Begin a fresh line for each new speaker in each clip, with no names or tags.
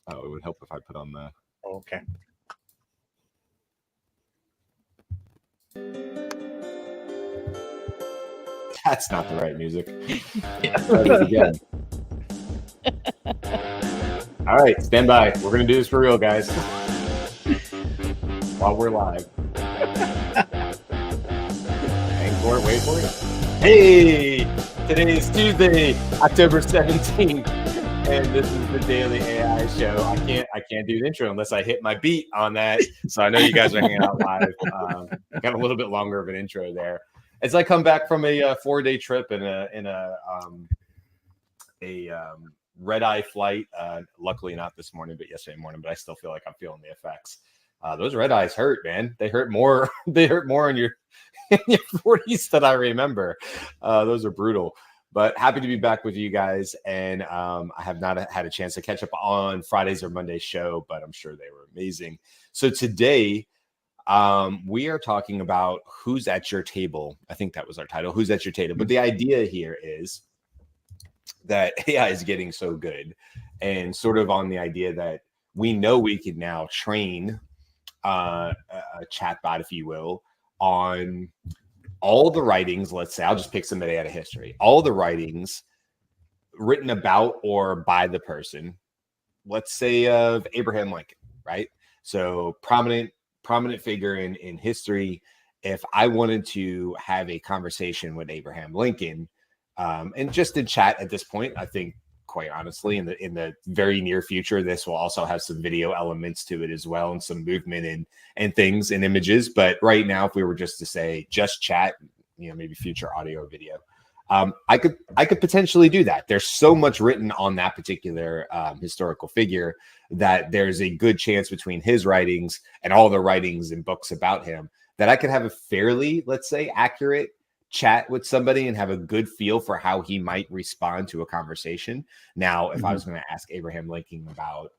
Oh, it would help if I put on the.
Okay.
That's not the right music.
Yeah.
Try this again. All right, stand by. We're gonna do this for real, guys. While we're live. Hang for it. Wait for it. Hey, today is Tuesday, October 17th, and this is the Daily AI Show. I can't do the intro unless I hit my beat on that. So I know you guys are hanging out live. Got a little bit longer of an intro there. As I come back from a 4-day trip in a red-eye flight. Luckily not this morning, but yesterday morning. But I still feel like I'm feeling the effects. Those red eyes hurt, man. They hurt more. They hurt more in your 40s than I remember. Those are brutal. But happy to be back with you guys. And I have not had a chance to catch up on Friday's or Monday's show, but I'm sure they were amazing. So today, we are talking about who's at your table. I think that was our title, who's at your table. But the idea here is that AI is getting so good, and sort of on the idea that we know we can now train a chatbot, if you will, on all the writings. Let's say I'll just pick somebody out of history. All the writings written about or by the person, let's say of Abraham Lincoln, right? So prominent figure in history. If I wanted to have a conversation with Abraham Lincoln, and just in chat at this point, I think quite honestly, in the very near future, this will also have some video elements to it as well, and some movement and things and images. But right now, if we were just to say just chat, maybe future audio or video, I could potentially do that. There's so much written on that particular historical figure that there's a good chance between his writings and all the writings and books about him that I could have a fairly, let's say, accurate chat with somebody and have a good feel for how he might respond to a conversation. Now, if I was going to ask Abraham Lincoln about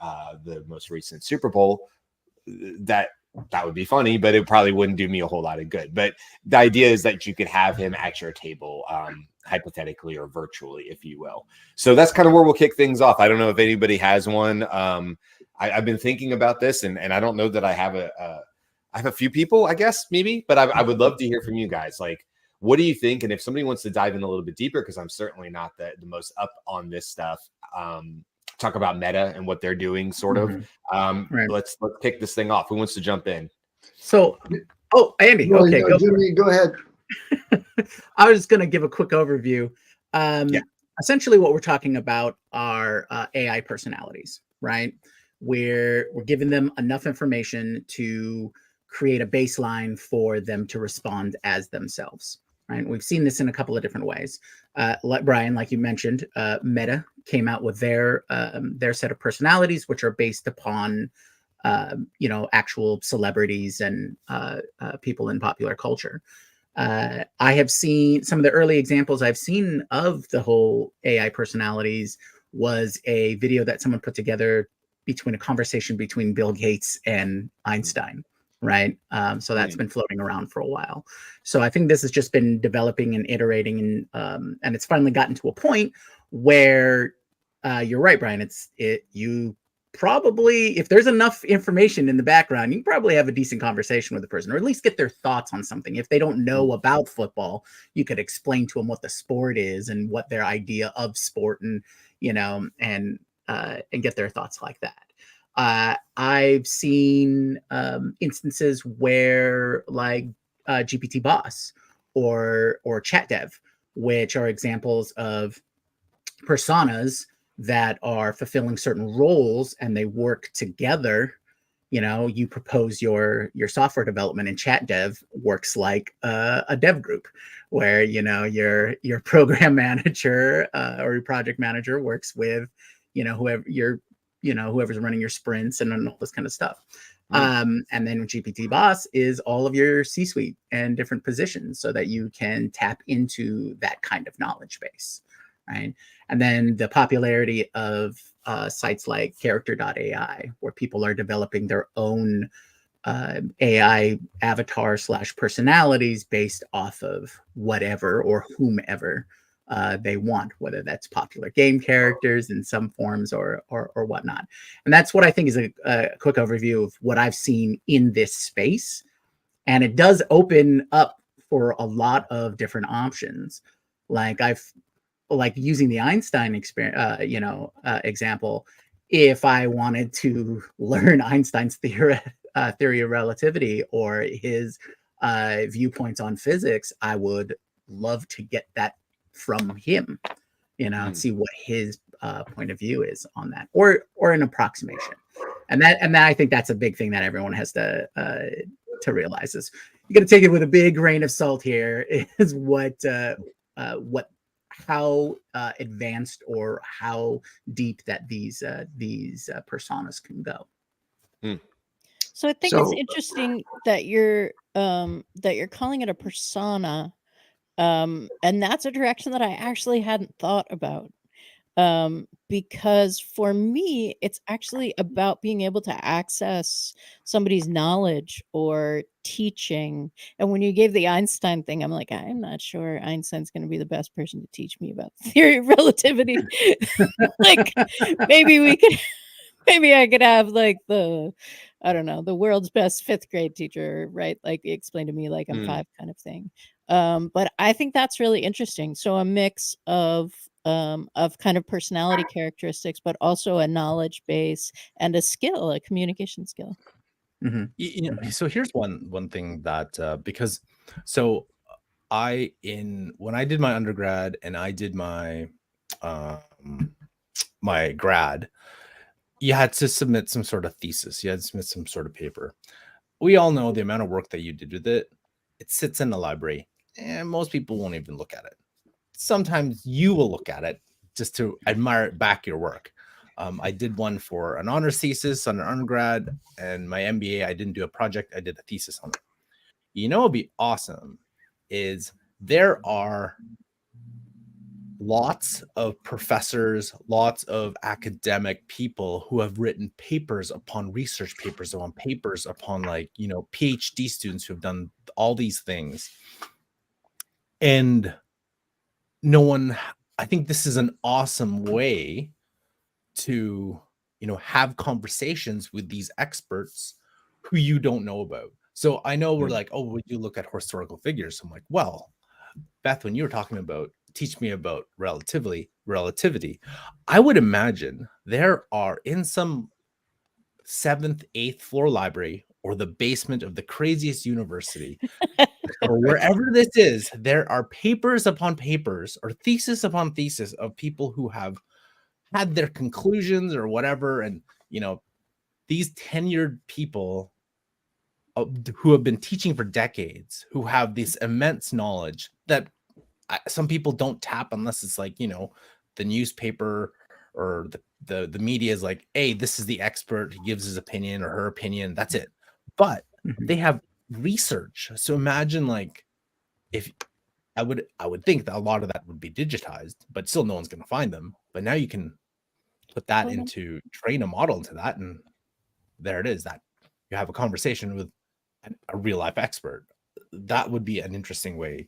the most recent Super Bowl, that would be funny, but it probably wouldn't do me a whole lot of good. But the idea is that you could have him at your table, hypothetically or virtually, if you will. So that's kind of where we'll kick things off. I don't know if anybody has one. I've been thinking about this, and I don't know that I have I have a few people, I guess, maybe, but I would love to hear from you guys. Like, what do you think? And if somebody wants to dive in a little bit deeper, because I'm certainly not the most up on this stuff, talk about Meta and what they're doing, sort of.
Right.
Let's kick this thing off. Who wants to jump in?
So, Andy,
Well,
okay, go
Jimmy, go ahead.
I was just going to give a quick overview. Essentially, what we're talking about are AI personalities, right? We're giving them enough information to create a baseline for them to respond as themselves. Right? We've seen this in a couple of different ways. Brian, like you mentioned, Meta came out with their set of personalities, which are based upon actual celebrities and people in popular culture. I have seen some of the early examples I've seen of the whole AI personalities was a video that someone put together between a conversation between Bill Gates and Einstein. Right. So that's been floating around for a while. So I think this has just been developing and iterating, and it's finally gotten to a point where you're right, Brian. You probably, if there's enough information in the background, you probably have a decent conversation with the person, or at least get their thoughts on something. If they don't know about football, you could explain to them what the sport is and what their idea of sport, and and get their thoughts like that. I've seen instances where, like GPT Boss or ChatDev, which are examples of personas that are fulfilling certain roles, and they work together. You propose your software development, and ChatDev works like a dev group, where your program manager or your project manager works with whoever's running your sprints and all this kind of stuff. And then GPT Boss is all of your C-suite and different positions, so that you can tap into that kind of knowledge base, right? And then the popularity of sites like Character.ai, where people are developing their own AI avatar / personalities based off of whatever or whomever they want, whether that's popular game characters in some forms or whatnot. And that's what I think is a quick overview of what I've seen in this space. And it does open up for a lot of different options. Like using the Einstein experience, example. If I wanted to learn Einstein's theory of relativity or his viewpoints on physics, I would love to get that from him, see what his point of view is on that, or an approximation. And that I think that's a big thing that everyone has to realize is you got to take it with a big grain of salt here is how advanced or how deep that these personas can go.
So I think it's interesting that you're calling it a persona, and that's a direction that I actually hadn't thought about. Because for me, it's actually about being able to access somebody's knowledge or teaching. And when you gave the Einstein thing, I'm like, I'm not sure Einstein's going to be the best person to teach me about the theory of relativity. Like, maybe I could have like the world's best 5th grade teacher, right? Like, explain to me like I'm 5 kind of thing. But I think that's really interesting. So a mix of kind of personality characteristics, but also a knowledge base and a skill, a communication skill.
Mm-hmm. So here's one thing that because so when I did my undergrad and I did my my grad, you had to submit some sort of thesis. You had to submit some sort of paper. We all know the amount of work that you did with it. It sits in the library and most people won't even look at it. Sometimes you will look at it just to admire back your work. I did one for an honors thesis on an undergrad, and my MBA, I didn't do a project. I did a thesis on it. What would be awesome is there are lots of professors, lots of academic people who have written papers upon research papers upon papers upon PhD students who have done all these things. And I think this is an awesome way to, have conversations with these experts who you don't know about. So I know we're like, oh, would you look at historical figures? I'm like, well, Beth, when you were talking about teach me about relativity, I would imagine there are in some 7th, 8th floor library or the basement of the craziest university or wherever this is, there are papers upon papers or thesis upon thesis of people who have had their conclusions or whatever. And, these tenured people who have been teaching for decades, who have this immense knowledge that some people don't tap unless it's like, the newspaper or the media is like, hey, this is the expert. He gives his opinion or her opinion. That's it. But they have research. So imagine if I would think that a lot of that would be digitized, but still no one's going to find them. But now you can put that train a model into that. And there it is, that you have a conversation with a real life expert. That would be an interesting way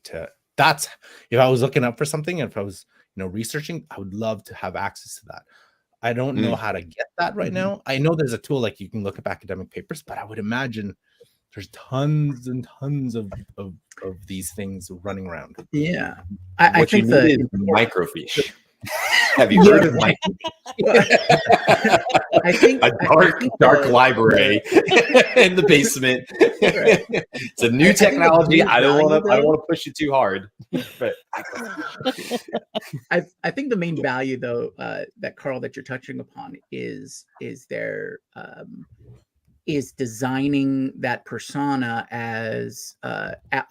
that's if I was looking up for something, if I was, researching, I would love to have access to that. I don't know how to get that right now. I know there's a tool like you can look up academic papers, but I would imagine there's tons and tons of these things running around.
Yeah. I think
the microfiche. Have you heard of
I think
a dark library in the basement. It's a new technology. I don't want to push it too hard. But
I think the main value though, that Carl, that you're touching upon is designing that persona as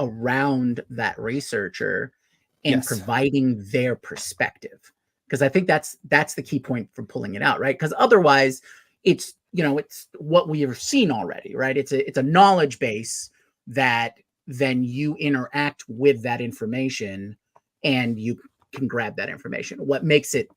around that researcher and providing their perspective. Because I think that's the key point for pulling it out, right? Because otherwise, it's what we have seen already, right? It's a knowledge base that then you interact with that information, and you can grab that information. What makes it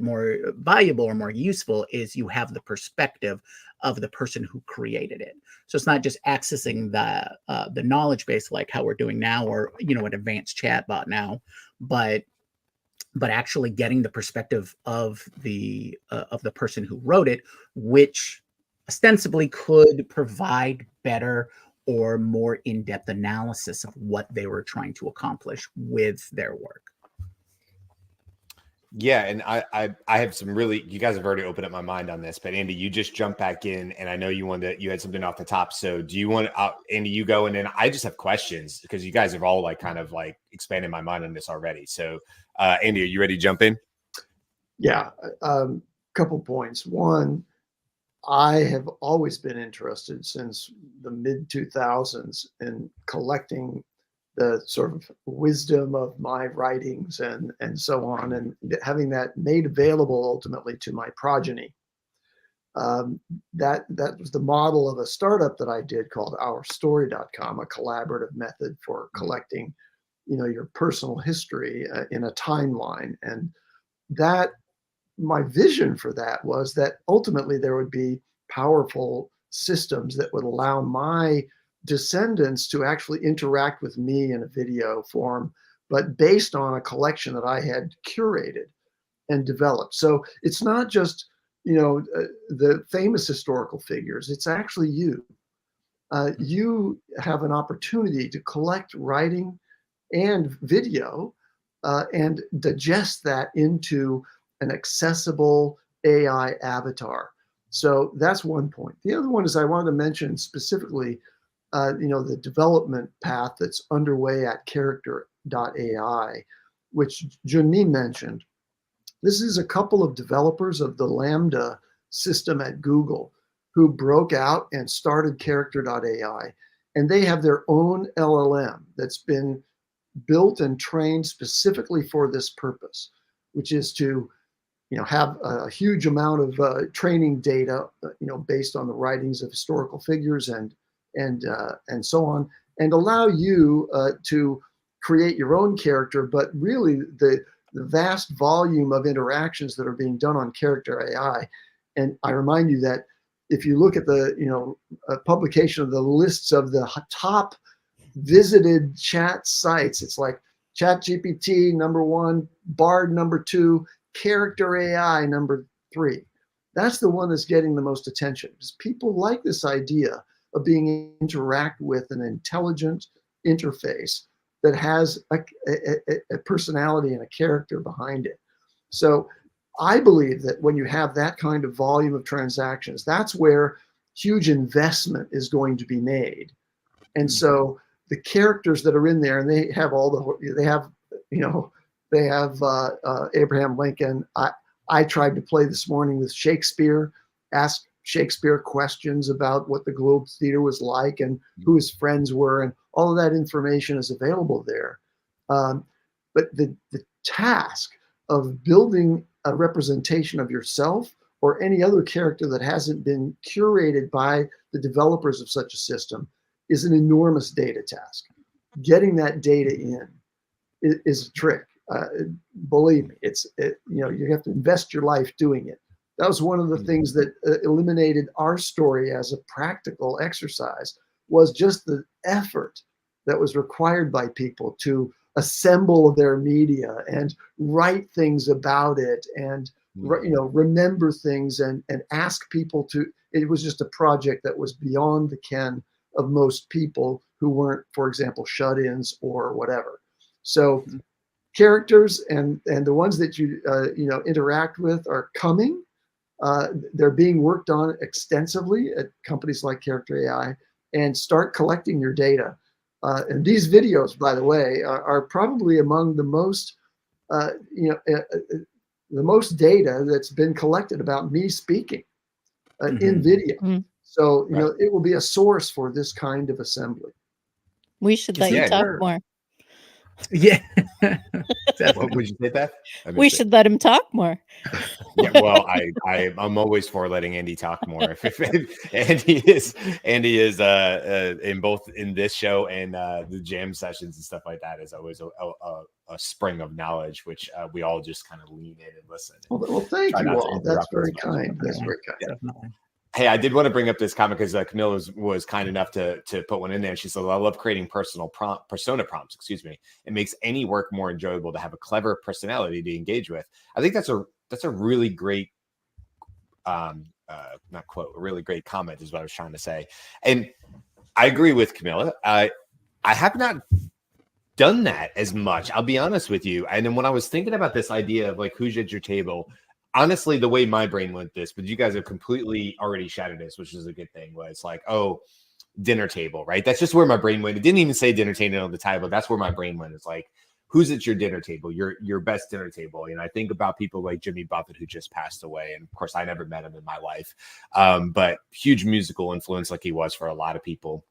more valuable or more useful is you have the perspective of the person who created it. So it's not just accessing the knowledge base like how we're doing now, or an advanced chatbot now, but but actually getting the perspective of the person who wrote it, which ostensibly could provide better or more in-depth analysis of what they were trying to accomplish with their work.
Yeah, and I have some really, you guys have already opened up my mind on this, but Andy, you just jumped back in, and I know you had something off the top. So do you want Andy, you go, and then I just have questions because you guys have all like kind of like expanded my mind on this already. So Andy, are you ready to jump in?
Yeah, couple points. One, I have always been interested since the mid 2000s in collecting the sort of wisdom of my writings and so on, and having that made available ultimately to my progeny. That was the model of a startup that I did called OurStory.com, a collaborative method for collecting, your personal history in a timeline. And that, my vision for that was that ultimately there would be powerful systems that would allow my descendants to actually interact with me in a video form, but based on a collection that I had curated and developed. So it's not just, the famous historical figures, it's actually you. You have an opportunity to collect writing and video and digest that into an accessible AI avatar. So that's one point. The other one is I wanted to mention specifically the development path that's underway at Character.ai, which Junmi mentioned. This is a couple of developers of the Lambda system at Google who broke out and started Character.ai, and they have their own LLM that's been built and trained specifically for this purpose, which is to have a huge amount of training data, based on the writings of historical figures and so on, and allow you to create your own character. But really, the vast volume of interactions that are being done on Character.ai, and I remind you that if you look at the publication of the lists of the top visited chat sites, it's like ChatGPT #1, Bard #2, Character.ai #3. That's the one that's getting the most attention because people like this idea of being interact with an intelligent interface that has a personality and a character behind it. So I believe that when you have that kind of volume of transactions, that's where huge investment is going to be made. And so the characters that are in there, and they have Abraham Lincoln. I tried to play this morning with Shakespeare, ask Shakespeare questions about what the Globe Theater was like and who his friends were, and all of that information is available there. But the task of building a representation of yourself or any other character that hasn't been curated by the developers of such a system is an enormous data task. Getting that data in is a trick. Believe me, you have to invest your life doing it. That was one of the things that eliminated our story as a practical exercise, was just the effort that was required by people to assemble their media and write things about it and remember things and ask people to. It was just a project that was beyond the ken of most people who weren't, for example, shut-ins or whatever. So characters and the ones that you interact with are coming. They're being worked on extensively at companies like Character.ai, and start collecting your data. And these videos, by the way, are probably among the most, the most data that's been collected about me speaking in video. Mm-hmm. So, it will be a source for this kind of assembly.
We should let you talk more.
Yeah.
What would you say, Beth?
We should let him talk more.
Yeah, well, I'm always for letting Andy talk more. If Andy is in this show and the jam sessions and stuff like that is always a spring of knowledge, which we all just kind of lean in and listen.
Well, thank you all. That's very kind. That's very kind.
Definitely.
Hey, I did want to bring up this comment because Camille was kind enough to put one in there. She said, "I love creating persona prompts. Excuse me. It makes any work more enjoyable to have a clever personality to engage with." I think that's a really great, not quote, a really great comment is what I was trying to say. And I agree with Camilla. I have not done that as much. I'll be honest with you. And then when I was thinking about this idea of like who's at your table. Honestly, the way my brain went this, but you guys have completely already shattered this, which is a good thing, was like, oh, dinner table, right? That's just where my brain went. It didn't even say dinner table on the title. That's where my brain went. It's like, who's at your dinner table, your best dinner table? And I think about people like Jimmy Buffett, who just passed away. And of course, I never met him in my life, but huge musical influence like he was for a lot of people.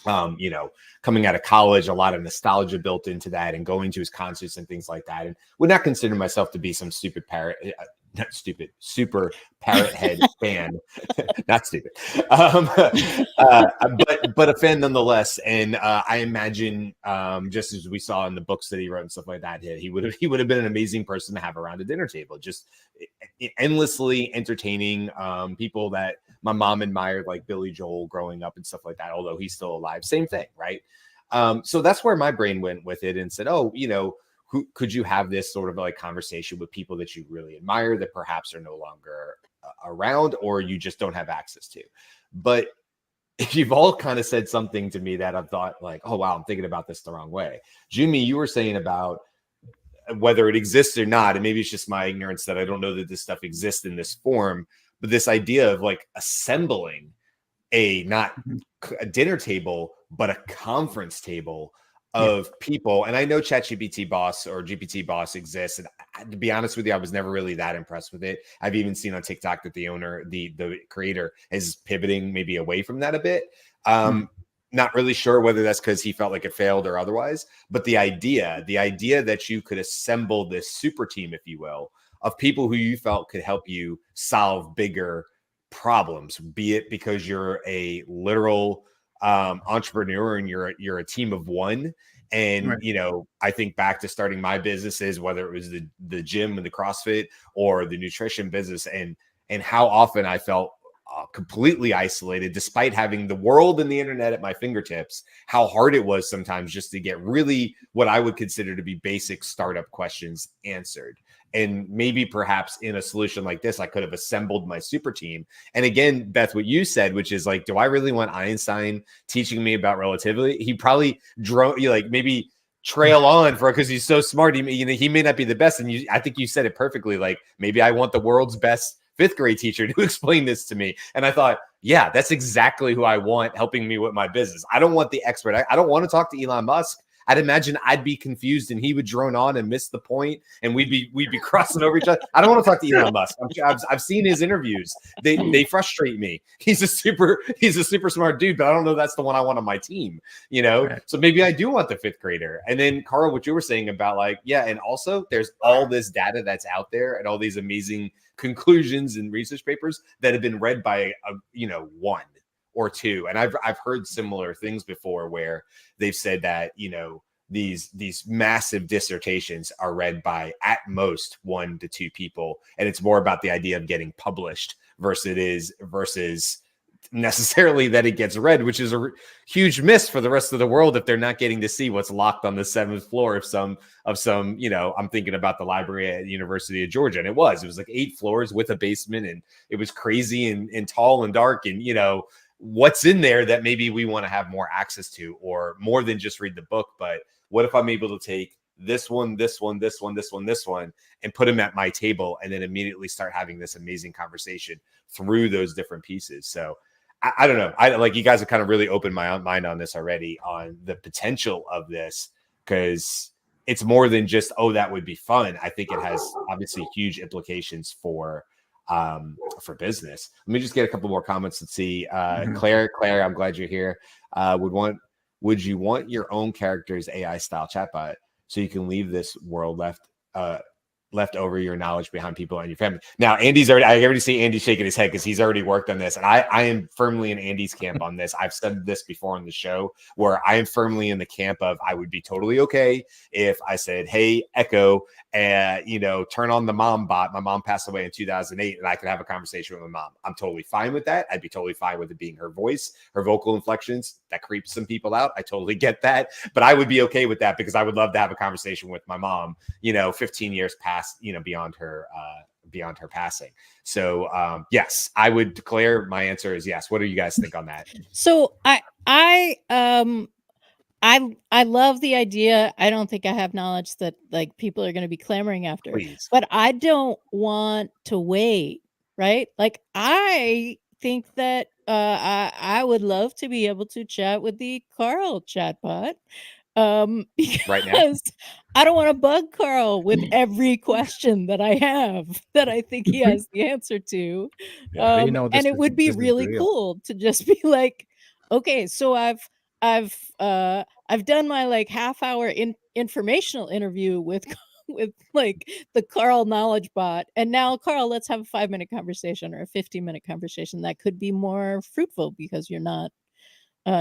You know, coming out of college, a lot of nostalgia built into that and going to his concerts and things like that. And would not consider myself to be some stupid parrot. Not stupid, super parrot head fan, not stupid, but a fan nonetheless. And I imagine, just as we saw in the books that he wrote and stuff like that, he would have been an amazing person to have around a dinner table, just endlessly entertaining people that my mom admired, like Billy Joel growing up and stuff like that. Although he's still alive, same thing, right? So that's where my brain went with it and said, oh, you know. Who could you have this sort of like conversation with people that you really admire that perhaps are no longer around or you just don't have access to? But if you've all kind of said something to me that I've thought like, oh, wow, I'm thinking about this the wrong way. Jimmy, you were saying about whether it exists or not, and maybe it's just my ignorance that I don't know that this stuff exists in this form, but this idea of like assembling not a dinner table, but a conference table of people. And I know ChatGPT Boss or GPT Boss exists. And to be honest with you, I was never really that impressed with it. I've even seen on TikTok that the owner, the creator is pivoting maybe away from that a bit. Not really sure whether that's because he felt like it failed or otherwise, but the idea that you could assemble this super team, if you will, of people who you felt could help you solve bigger problems, be it because you're a literal entrepreneur and you're a team of one. And right. You know, I think back to starting my businesses, whether it was the gym and the CrossFit or the nutrition business, and how often I felt completely isolated despite having the world and the internet at my fingertips, how hard it was sometimes just to get really what I would consider to be basic startup questions answered. And maybe perhaps in a solution like this, I could have assembled my super team. And again, Beth, what you said, which is like, do I really want Einstein teaching me about relativity? He probably maybe trail on for, because he's so smart. He may not be the best. And I think you said it perfectly. Like, maybe I want the world's best fifth grade teacher to explain this to me. And I thought, yeah, that's exactly who I want helping me with my business. I don't want the expert. I don't want to talk to Elon Musk. I'd imagine I'd be confused and he would drone on and miss the point and we'd be crossing over each other. I don't want to talk to Elon Musk. I've seen his interviews. They frustrate me. He's a super smart dude, but I don't know that's the one I want on my team, you know? Right. So maybe I do want the fifth grader. And then Carl, what you were saying about like, yeah. And also there's all this data that's out there and all these amazing conclusions and research papers that have been read by one or two. And I've heard similar things before where they've said that, you know, these massive dissertations are read by at most 1 to 2 people. And it's more about the idea of getting published versus necessarily that it gets read, which is a huge miss for the rest of the world if they're not getting to see what's locked on the 7th floor of some, you know, I'm thinking about the library at the University of Georgia. And it was like 8 floors with a basement and it was crazy and tall and dark. And, you know, what's in there that maybe we want to have more access to, or more than just read the book. But what if I'm able to take this one, and put them at my table and then immediately start having this amazing conversation through those different pieces? So I don't know. I like, you guys have kind of really opened my mind on this already, on the potential of this, because it's more than just, oh, that would be fun. I think it has obviously huge implications for business. Let me just get a couple more comments. Let's see. Claire, I'm glad you're here. Would you want your own character's AI style chatbot so you can leave this world left over your knowledge behind people and your family. Now, I already see Andy shaking his head because he's already worked on this. And I am firmly in Andy's camp on this. I've said this before on the show where I am firmly in the camp of I would be totally okay if I said, hey, Echo, turn on the mom bot. My mom passed away in 2008 and I could have a conversation with my mom. I'm totally fine with that. I'd be totally fine with it being her voice, her vocal inflections. That creeps some people out. I totally get that. But I would be okay with that because I would love to have a conversation with my mom, 15 years past, beyond her passing. So yes, I would declare my answer is yes. What do you guys think on that?
So I love the idea. I don't think I have knowledge that like people are going to be clamoring after.
Please.
But I don't want to wait, right? Like I think that I would love to be able to chat with the Carl chatbot. Because
Right now?
I don't want to bug Carl with every question that I have that I think he has the answer to. And it would be really cool to just be like, okay, so I've done my like half-hour informational interview with like the Carl knowledge bot, and now Carl, let's have a 5-minute conversation or a 15-minute conversation that could be more fruitful because you're not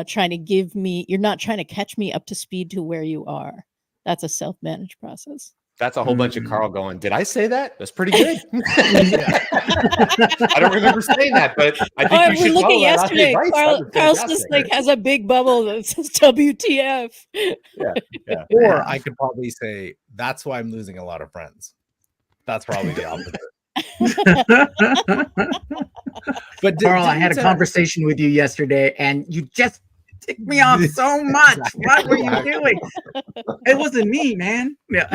trying to catch me up to speed to where you are. That's a self-managed process.
That's a whole bunch of Carl going, did I say that? That's pretty good. I don't remember saying that, but I think you should follow that yesterday.
Carl's just like has a big bubble that says WTF.
Yeah.
Or I could probably say, that's why I'm losing a lot of friends. That's probably the opposite.
But Carl, I had a conversation with you yesterday and you just ticked me off so much. What were you doing? It wasn't me, man. Yeah.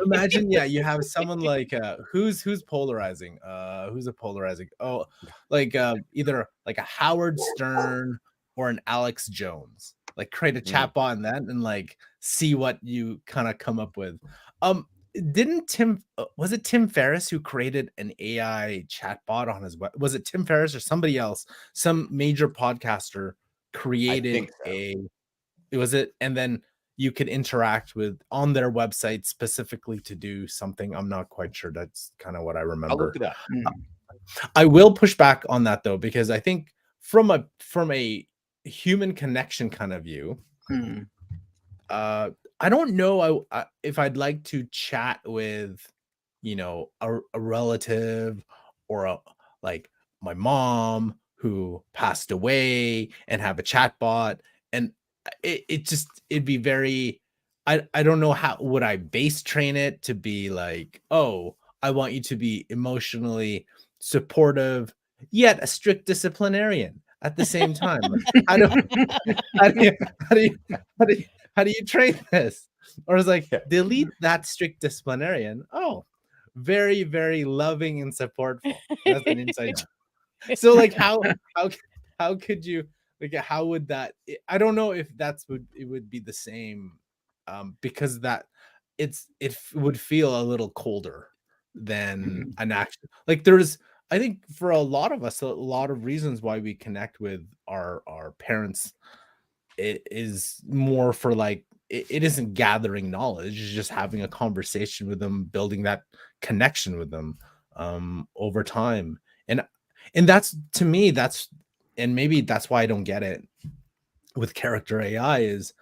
Imagine, you have someone like who's polarizing. Who's a polarizing? Oh, like either like a Howard Stern or an Alex Jones. Like create a chatbot on that and like see what you kind of come up with. Didn't was it Tim Ferriss who created an AI chatbot on his web? Was it Tim Ferriss or somebody else? Some major podcaster created and then you could interact with on their website specifically to do something. I'm not quite sure. That's kind of what I remember.
I'll look it up.
I will push back on that though, because I think from a human connection kind of view, I don't know if I'd like to chat with, a relative or like my mom who passed away and have a chat bot. And it'd be very, I don't know how would I base train it to be like, oh, I want you to be emotionally supportive, yet a strict disciplinarian at the same time. How do you train this? Or it's like, delete that strict disciplinarian. Oh, very, very loving and supportful. That's an inside joke. So like how could you like how would that I don't know if it would be the same because that it would feel a little colder than an action. Like there's I think for a lot of us a lot of reasons why we connect with our parents. It is more for like it isn't gathering knowledge, it's just having a conversation with them, building that connection with them over time. And that's to me, and maybe that's why I don't get it with character AI is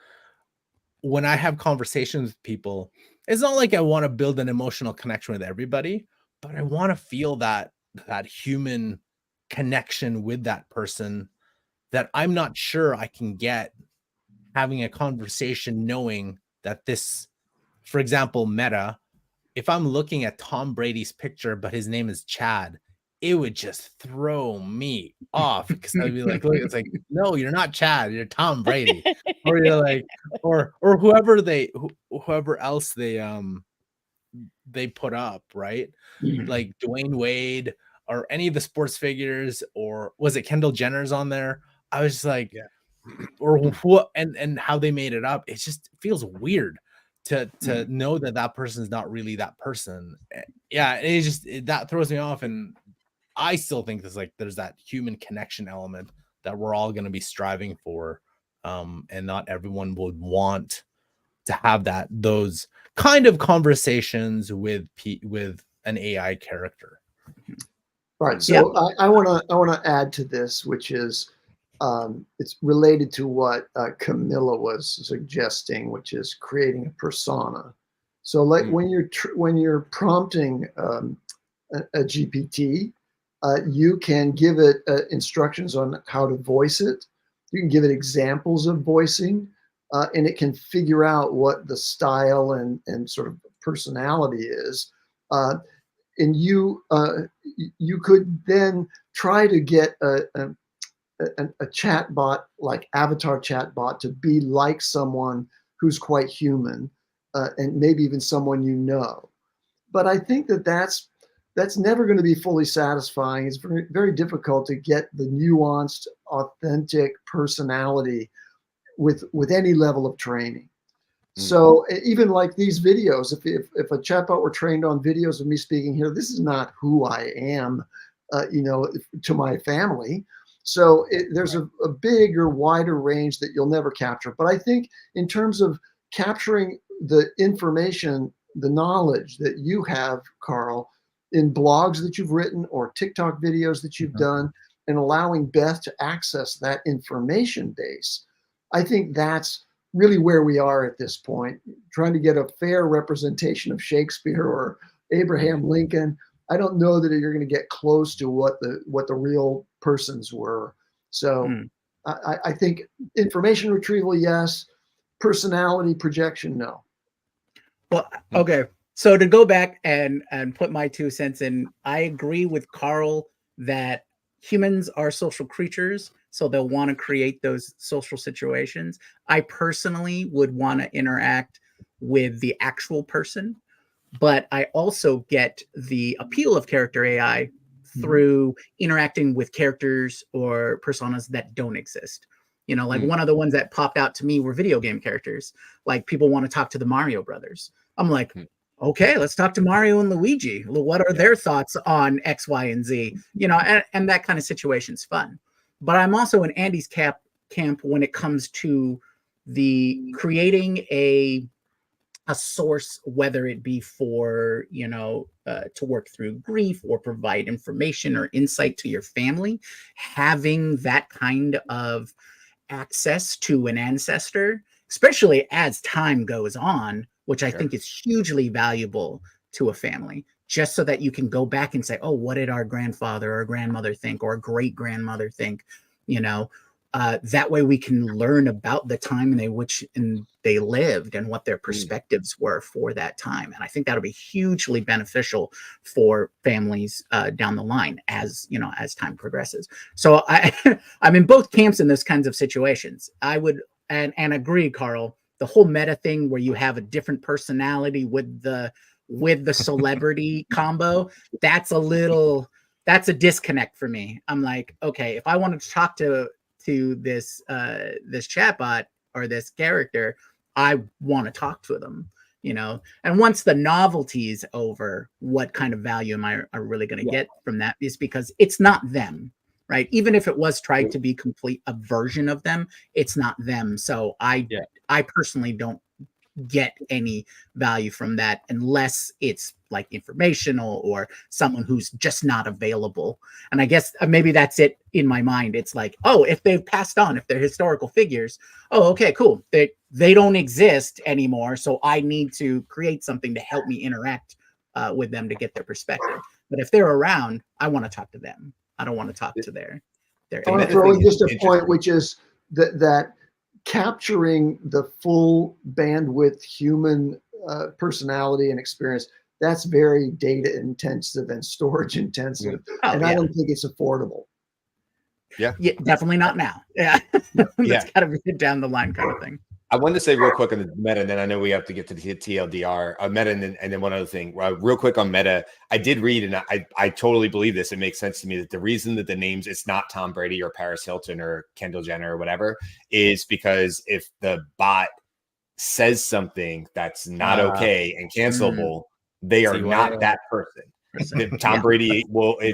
when I have conversations with people, it's not like I want to build an emotional connection with everybody, but I want to feel that human connection with that person that I'm not sure I can get having a conversation knowing that this, for example, Meta, if I'm looking at Tom Brady's picture, but his name is Chad, it would just throw me off because I'd be like, look, it's like, no, you're not Chad, you're Tom Brady. Or you're like, or whoever else they put up, right? Like Dwayne Wade or any of the sports figures, or was it Kendall Jenner's on there? I was just like, or what, and how they made it up. It just feels weird to know that person's not really that person. Yeah, that throws me off. And I still think there's that human connection element that we're all going to be striving for. And not everyone would want to have those kind of conversations with an AI character.
Right. So I want to add to this, which is it's related to what Camilla was suggesting, which is creating a persona. So like when you're prompting a GPT, you can give it instructions on how to voice it. You can give it examples of voicing, and it can figure out what the style and sort of personality is. And you could then try to get a chat bot, like avatar chat bot, to be like someone who's quite human, and maybe even someone you know. But I think that's never going to be fully satisfying. It's very, very difficult to get the nuanced, authentic personality with any level of training. So even like these videos, if a chatbot were trained on videos of me speaking here, this is not who I am, to my family. So there's a bigger, wider range that you'll never capture. But I think in terms of capturing the information, the knowledge that you have, Carl, in blogs that you've written or TikTok videos that you've done, and allowing Beth to access that information base, I think that's really where we are at this point, trying to get a fair representation of Shakespeare or Abraham Lincoln. I don't know that you're going to get close to what the real persons were. So I think information retrieval, yes. Personality projection, no.
Well, okay. So to go back and put my 2 cents in, I agree with Carl that humans are social creatures, so they'll want to create those social situations. I personally would want to interact with the actual person, but I also get the appeal of character AI through interacting with characters or personas that don't exist. Like one of the ones that popped out to me were video game characters. Like people want to talk to the Mario brothers. I'm like, okay, let's talk to Mario and Luigi. What are their thoughts on X, Y, and Z? And that kind of situation's fun. But I'm also in Andy's camp when it comes to the creating a source, whether it be for, to work through grief or provide information or insight to your family, having that kind of access to an ancestor, especially as time goes on, which I think is hugely valuable to a family, just so that you can go back and say, oh, what did our grandfather or grandmother think, or great grandmother think? That way we can learn about the time in which they lived and what their perspectives were for that time. And I think that'll be hugely beneficial for families down the line as time progresses. So I'm in both camps in those kinds of situations. I would and agree, Carl, the whole meta thing where you have a different personality with the celebrity combo, that's a disconnect for me. I'm like, okay, if I wanted to talk to this chatbot or this character, I want to talk to them, and once the novelty is over, what kind of value am I really going to get from that? Is because it's not them, right? Even if it was tried to be complete a version of them, it's not them. So I personally don't get any value from that unless it's like informational or someone who's just not available. And I guess maybe that's it in my mind. It's like, oh, if they've passed on, if they're historical figures, oh, okay, cool. They don't exist anymore. So I need to create something to help me interact with them to get their perspective. But if they're around, I want to talk to them. I don't want to talk to their
I want to throw in just a point, which is that capturing the full bandwidth human personality and experience, that's very data intensive and storage intensive. I don't think it's affordable.
Yeah,
definitely not now. That's got to be down the line kind of thing.
I wanted to say real quick on the meta, and then I know we have to get to the TLDR meta, and then one other thing, real quick on meta. I did read, and I totally believe this. It makes sense to me that the reason that the names, it's not Tom Brady or Paris Hilton or Kendall Jenner or whatever, is because if the bot says something that's not okay and cancelable, they are not that person. Tom Brady,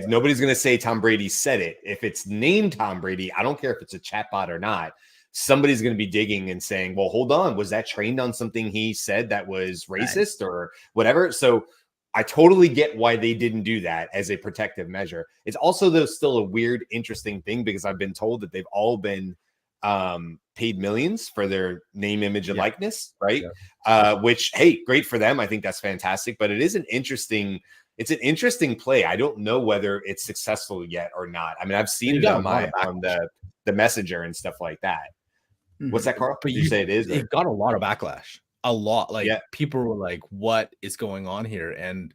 nobody's going to say Tom Brady said it. If it's named Tom Brady, I don't care if it's a chatbot or not. somebody's going to be digging and saying, well, hold on, was that trained on something he said that was racist or whatever? So I totally get why they didn't do that as a protective measure. It's also, though, still a weird, interesting thing, because I've been told that they've all been paid millions for their name, image, and likeness, right? Which, hey, great for them. I think that's fantastic. But it is an interesting play. I don't know whether it's successful yet or not. I mean, I've seen it on the messenger and stuff like that. What's that, Carl?
But
you say it is?
It got a lot of backlash. A lot. Like people were like, "What is going on here?" And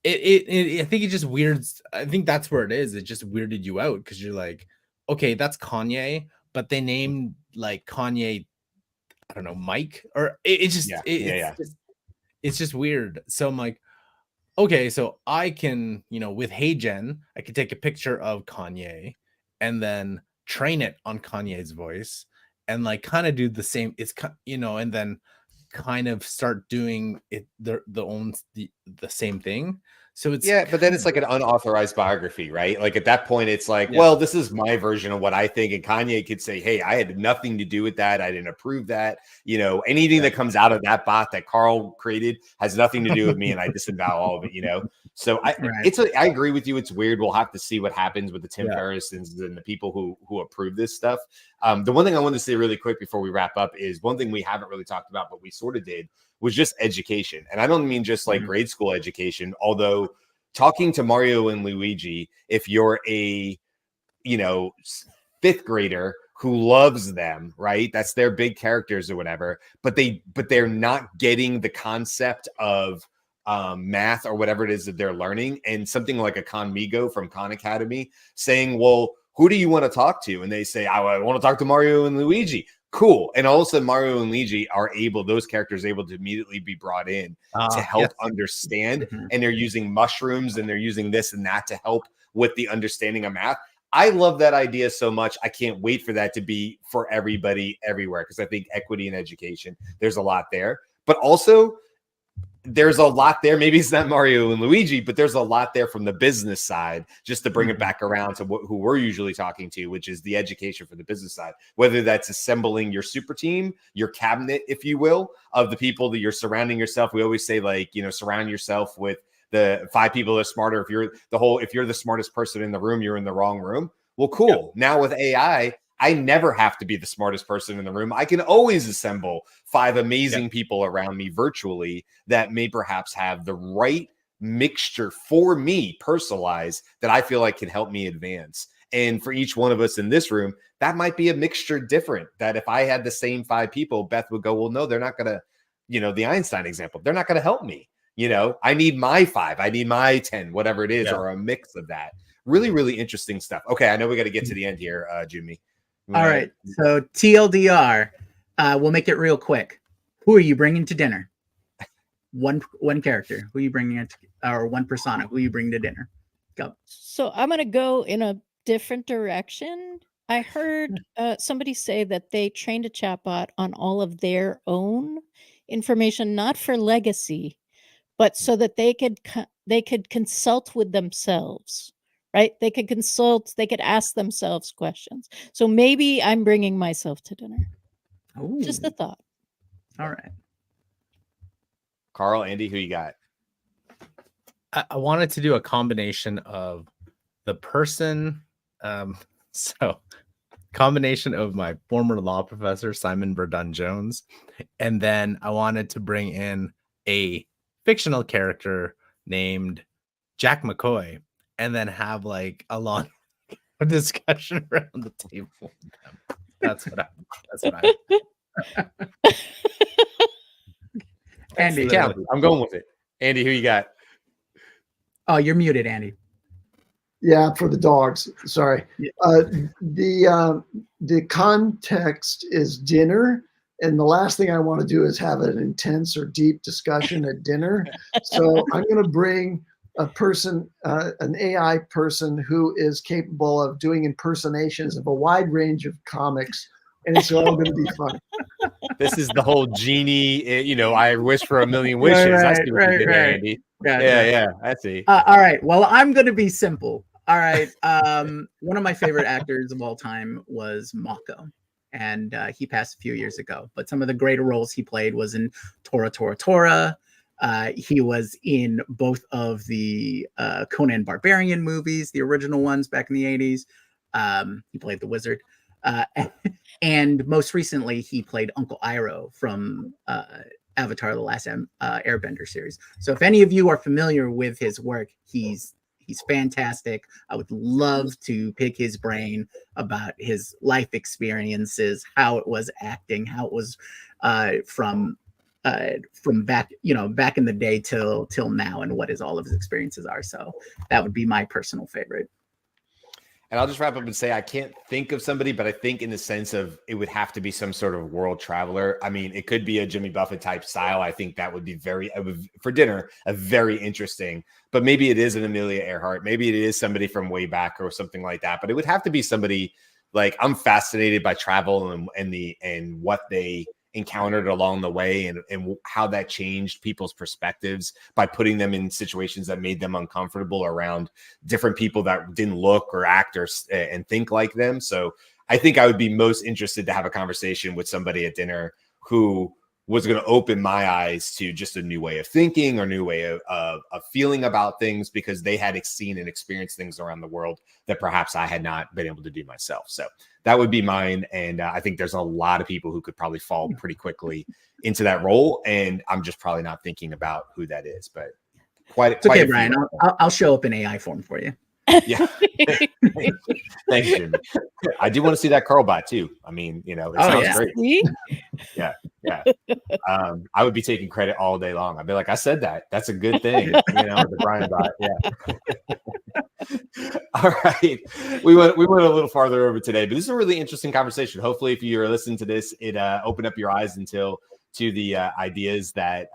I think it just weirds. I think that's where it is. It just weirded you out because you're like, okay, that's Kanye, but they named like Kanye, I don't know, Mike, or it's just weird. So I'm like, okay, so I can, with HeyGen, I can take a picture of Kanye and then train it on Kanye's voice and like kind of do the same. It's and then kind of start doing it the same thing. So it's
but then it's like an unauthorized biography, right? Like at that point, it's like, well, this is my version of what I think, and Kanye could say, "Hey, I had nothing to do with that. I didn't approve that." Anything that comes out of that bot that Carl created has nothing to do with me, and I disavow all of it. So I agree with you. It's weird. We'll have to see what happens with the Tim Ferrissons and the people who approve this stuff. The one thing I wanted to say really quick before we wrap up is one thing we haven't really talked about, but we sort of did, was just education. And I don't mean just like grade school education, although talking to Mario and Luigi, if you're a, fifth grader who loves them, right? That's their big characters or whatever, but they're not getting the concept of math or whatever it is that they're learning. And something like a Conmigo from Khan Academy saying, well, who do you want to talk to? And they say, I want to talk to Mario and Luigi. Cool. And all of a sudden, Mario and Luigi those characters able to immediately be brought in to help understand. And they're using mushrooms and they're using this and that to help with the understanding of math. I love that idea so much. I can't wait for that to be for everybody everywhere, because I think equity in education, there's a lot there. But also, there's a lot there. Maybe it's not Mario and Luigi, but there's a lot there from the business side, just to bring it back around to who we're usually talking to, which is the education for the business side, whether that's assembling your super team, your cabinet, if you will, of the people that you're surrounding yourself. We always say, like, surround yourself with the 5 people that are smarter. If you're the smartest person in the room, you're in the wrong room. Well, cool. Now with AI, I never have to be the smartest person in the room. I can always assemble 5 amazing people around me virtually that may perhaps have the right mixture for me, personalized, that I feel like can help me advance. And for each one of us in this room, that might be a mixture different, that if I had the same 5 people, Beth would go, well, no, they're not going to, the Einstein example, they're not going to help me. I need my 5, I need my 10, whatever it is, or a mix of that. Really, really interesting stuff. Okay, I know we got to get to the end here, Jimmy.
All right. So TLDR, we'll make it real quick. Who are you bringing to dinner? One character. Who are you bringing it, or one persona? Who are you bringing to dinner? Go.
So I'm going to go in a different direction. I heard somebody say that they trained a chatbot on all of their own information, not for legacy, but so that they could consult with themselves. Right? They could consult, they could ask themselves questions. So maybe I'm bringing myself to dinner.
Ooh.
Just a thought.
All right.
Carl, Andy, who you got?
I wanted to do a combination of the person. Combination of my former law professor, Simon Verdun Jones. And then I wanted to bring in a fictional character named Jack McCoy, and then have like a long discussion around the table. That's what I.
Andy,
I'm going with it. Andy, who you got?
Oh, you're muted, Andy.
Yeah, for the dogs. Sorry. The context is dinner, and the last thing I want to do is have an intense or deep discussion at dinner. So I'm going to bring a person, an AI person who is capable of doing impersonations of a wide range of comics, and it's all going to be fun.
This is the whole genie, I wish for a million wishes.
Right,
I see what you did there, Andy.
Gotcha.
Yeah, I see.
All right. Well, I'm going to be simple. All right. One of my favorite actors of all time was Mako. and he passed a few years ago. But some of the greater roles he played was in Tora Tora Tora. He was in both of the Conan Barbarian movies, the original ones back in the 80s. He played the wizard. And most recently, he played Uncle Iroh from Avatar: The Last Airbender series. So if any of you are familiar with his work, he's fantastic. I would love to pick his brain about his life experiences, how it was acting, how it was from back in the day till now, and what all of his experiences are. So that would be my personal favorite.
And I'll just wrap up and say I can't think of somebody, but I think in the sense of it would have to be some sort of world traveler. I mean, it could be a Jimmy Buffett type style. I think that would be for dinner, a very interesting, but maybe it is an Amelia Earhart. Maybe it is somebody from way back or something like that, but it would have to be somebody like I'm fascinated by travel and what they encountered along the way and how that changed people's perspectives by putting them in situations that made them uncomfortable around different people that didn't look or act or and think like them. So I think I would be most interested to have a conversation with somebody at dinner who was going to open my eyes to just a new way of thinking or new way of feeling about things, because they had seen and experienced things around the world that perhaps I had not been able to do myself. So that would be mine. And I think there's a lot of people who could probably fall pretty quickly into that role. And I'm just probably not thinking about who that is, but quite
okay, Brian, I'll show up in AI form for you.
Yeah. Thanks, Jimmy. I do want to see that curl bot too. I mean, it sounds great. Yeah. I would be taking credit all day long. I'd be like, I said that. That's a good thing. The Brian bot. Yeah. All right. We went a little farther over today, but this is a really interesting conversation. Hopefully, if you're listening to this, it opened up your eyes to the ideas that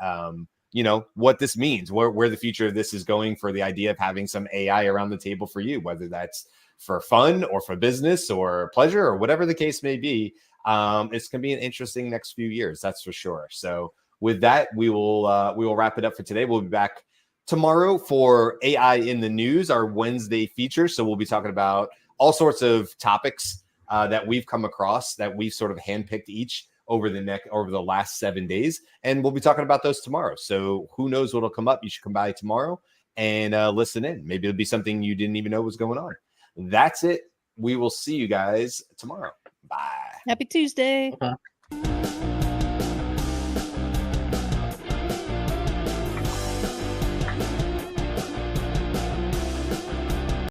what this means, where the future of this is going, for the idea of having some AI around the table for you, whether that's for fun or for business or pleasure or whatever the case may be. It's going to be an interesting next few years, that's for sure. So with that, we will wrap it up for today. We'll be back tomorrow for AI in the News, our Wednesday feature. So we'll be talking about all sorts of topics that we've come across, that we've sort of handpicked each over the last 7 days, and we'll be talking about those tomorrow. So who knows what'll come up? You should come by tomorrow and listen in. Maybe it'll be something you didn't even know was going on. That's it. We will see you guys tomorrow. Bye.
Happy Tuesday.